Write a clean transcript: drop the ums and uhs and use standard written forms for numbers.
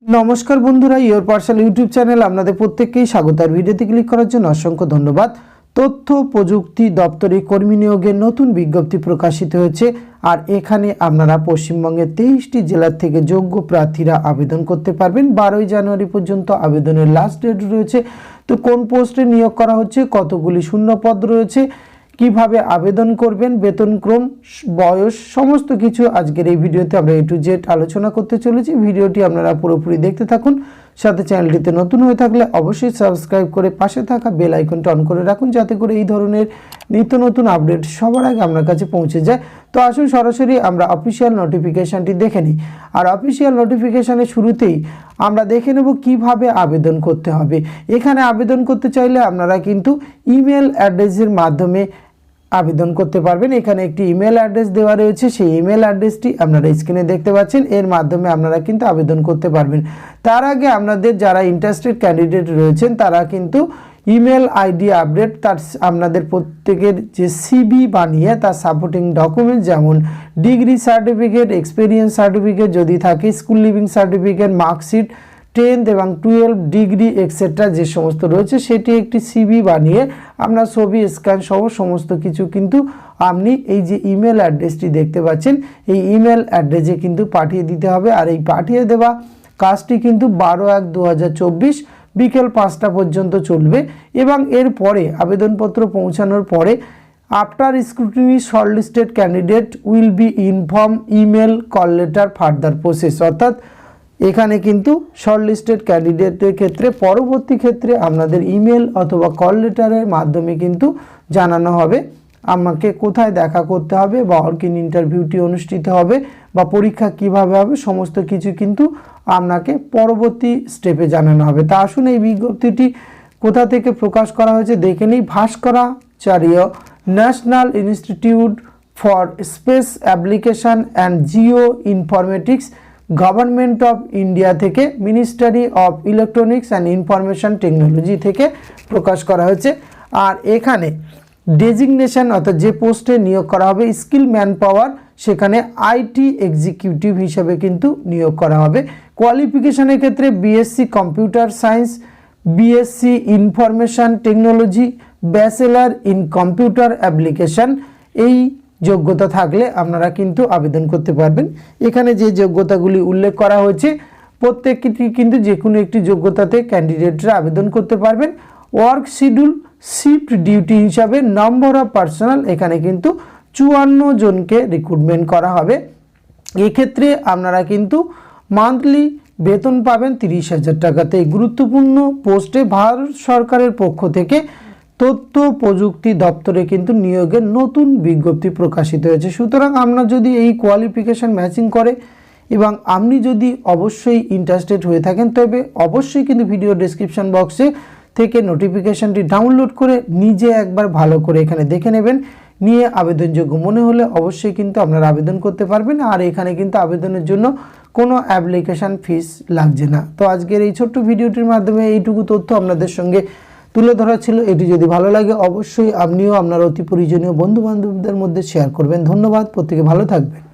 নমস্কার বন্ধুরা, your personal YouTube channel আপনাদের প্রত্যেককেই স্বাগত। আর ভিডিওতে ক্লিক করার জন্য অসংখ্য ধন্যবাদ। তথ্য প্রযুক্তি দপ্তরে কর্মী নিয়োগের নতুন বিজ্ঞপ্তি প্রকাশিত হয়েছে। আর এখানে আপনারা পশ্চিমবঙ্গের 23টি জেলার থেকে যোগ্য প্রার্থীরা আবেদন করতে পারবেন। 12ই জানুয়ারি পর্যন্ত আবেদনের লাস্ট ডেট রয়েছে। তো কোন পোস্টে নিয়োগ করা হচ্ছে, কতগুলি শূন্যপদ রয়েছে, কিভাবে আবেদন করবেন, বেতনক্রম, বয়স, সমস্ত কিছু আজকের এই ভিডিওতে আমরা A to Z আলোচনা করতে চলেছি। ভিডিওটি আপনারা পুরোপুরি দেখতে থাকুন। সাথে চ্যানেলটিতে নতুন হয়ে থাকলে অবশ্যই সাবস্ক্রাইব করে পাশে থাকা বেল আইকনটা অন করে রাখুন, যাতে করে এই ধরনের নিত্য নতুন আপডেট সবার আগে আপনার কাছে পৌঁছে যায়। তো আসুন সরাসরি আমরা অফিসিয়াল নোটিফিকেশানটি দেখে নিই। আর অফিসিয়াল নোটিফিকেশানের শুরুতেই আমরা দেখে নেব কিভাবে আবেদন করতে হবে। এখানে আবেদন করতে চাইলে আপনারা কিন্তু ইমেল অ্যাড্রেসের মাধ্যমে আবেদন করতে পারবেন। এখানে একটি ইমেল অ্যাড্রেস দেওয়া রয়েছে, সেই ইমেল অ্যাড্রেসটি আপনারা স্ক্রিনে দেখতে পাচ্ছেন। এর মাধ্যমে আপনারা কিন্তু আবেদন করতে পারবেন। তার আগে আপনাদের যারা ইন্টারেস্টেড ক্যান্ডিডেট রয়েছেন তারা কিন্তু ইমেল আইডি আপডেট, তার আপনাদের প্রত্যেকের যে সিভি বানিয়ে তার সাপোর্টিং ডকুমেন্ট, যেমন ডিগ্রি সার্টিফিকেট, এক্সপিরিয়েন্স সার্টিফিকেট যদি থাকে, school living certificate, marksheet, 10th এবং 12 ডিগ্রি এক্সেট্রা যে সমস্ত রয়েছে, সেটি একটি সিভি বানিয়ে আপনার ছবি স্ক্যান সহ সমস্ত কিছু কিন্তু আপনি এই যে ইমেল অ্যাড্রেসটি দেখতে পাচ্ছেন, এই ইমেল অ্যাড্রেসে কিন্তু পাঠিয়ে দিতে হবে। আর এই পাঠিয়ে দেওয়া কাজটি কিন্তু 12/1/2024 বিকেল 5টা পর্যন্ত চলবে। এবং এরপরে আবেদনপত্র পৌঁছানোর পরে after scrutiny shortlisted candidate will be inform email call letter further process. অর্থাৎ এখানে কিন্তু শর্টলিস্টেড ক্যান্ডিডেটের ক্ষেত্রে পরবর্তী ক্ষেত্রে আপনাদের ইমেল অথবা কল লেটারের মাধ্যমে কিন্তু জানানো হবে আমাকে কোথায় দেখা করতে হবে, বা অর্কিন ইন্টারভিউটি অনুষ্ঠিত হবে, বা পরীক্ষা কিভাবে হবে, সমস্ত কিছু কিন্তু আপনাকে পরবর্তী স্টেপে জানানো হবে। তা আসুন এই বিজ্ঞপ্তিটি কোথা থেকে প্রকাশ করা হয়েছে দেখে নিই। Bhaskaracharya national institute for space application and geo informatics, government of India থেকে, ministry of electronics and information technology থেকে প্রকাশ করা হয়েছে। আর এখানে ডেজিগনেশন অর্থাৎ যে পোস্টে নিয়োগ করা হবে স্কিল ম্যান পাওয়ার, সেখানে আইটি এক্সিকিউটিভ হিসেবে কিন্তু নিয়োগ করা হবে। কোয়ালিফিকেশনের ক্ষেত্রে BSc computer science, BSc information technology, bachelor in computer application, এই যোগ্যতা থাকলে আপনারা কিন্তু আবেদন করতে পারবেন। এখানে যে যোগ্যতাগুলি উল্লেখ করা হয়েছে প্রত্যেকটি কিন্তু যে কোনো একটি যোগ্যতাতে ক্যান্ডিডেটরা আবেদন করতে পারবেন। ওয়ার্ক শিডিউল, শিফট ডিউটি হিসাবে নম্বর অফ পার্সোনাল, এখানে কিন্তু 54 জনকে রিক্রুটমেন্ট করা হবে। এক্ষেত্রে আপনারা কিন্তু মান্থলি বেতন পাবেন 30,000 টাকাতে। গুরুত্বপূর্ণ পোস্টে ভারত সরকারের পক্ষ থেকে তথ্য প্রযুক্তি দপ্তরে কিন্তু নিয়োগের নতুন বিজ্ঞপ্তি প্রকাশিত হয়েছে। সুতরাং আপনার যদি এই কোয়ালিফিকেশান ম্যাচিং করে এবং আপনি যদি অবশ্যই ইন্টারেস্টেড হয়ে থাকেন, তবে অবশ্যই কিন্তু ভিডিও ডেসক্রিপশন বক্সে থেকে নোটিফিকেশানটি ডাউনলোড করে নিজে একবার ভালো করে এখানে দেখে নেবেন। নিয়ে আবেদনযোগ্য মনে হলে অবশ্যই কিন্তু আপনারা আবেদন করতে পারবেন। আর এখানে কিন্তু আবেদনের জন্য কোনো অ্যাপ্লিকেশান ফিস লাগছে না। তো আজকের এই ছোট্ট ভিডিওটির মাধ্যমে এইটুকু তথ্য আপনাদের সঙ্গে তুলে ধরা ছিল। এটি যদি ভালো লাগে অবশ্যই আপনিও আপনার অতি প্রয়োজনীয় বন্ধু বান্ধবদের মধ্যে শেয়ার করবেন। ধন্যবাদ, প্রত্যেকে ভালো থাকবেন।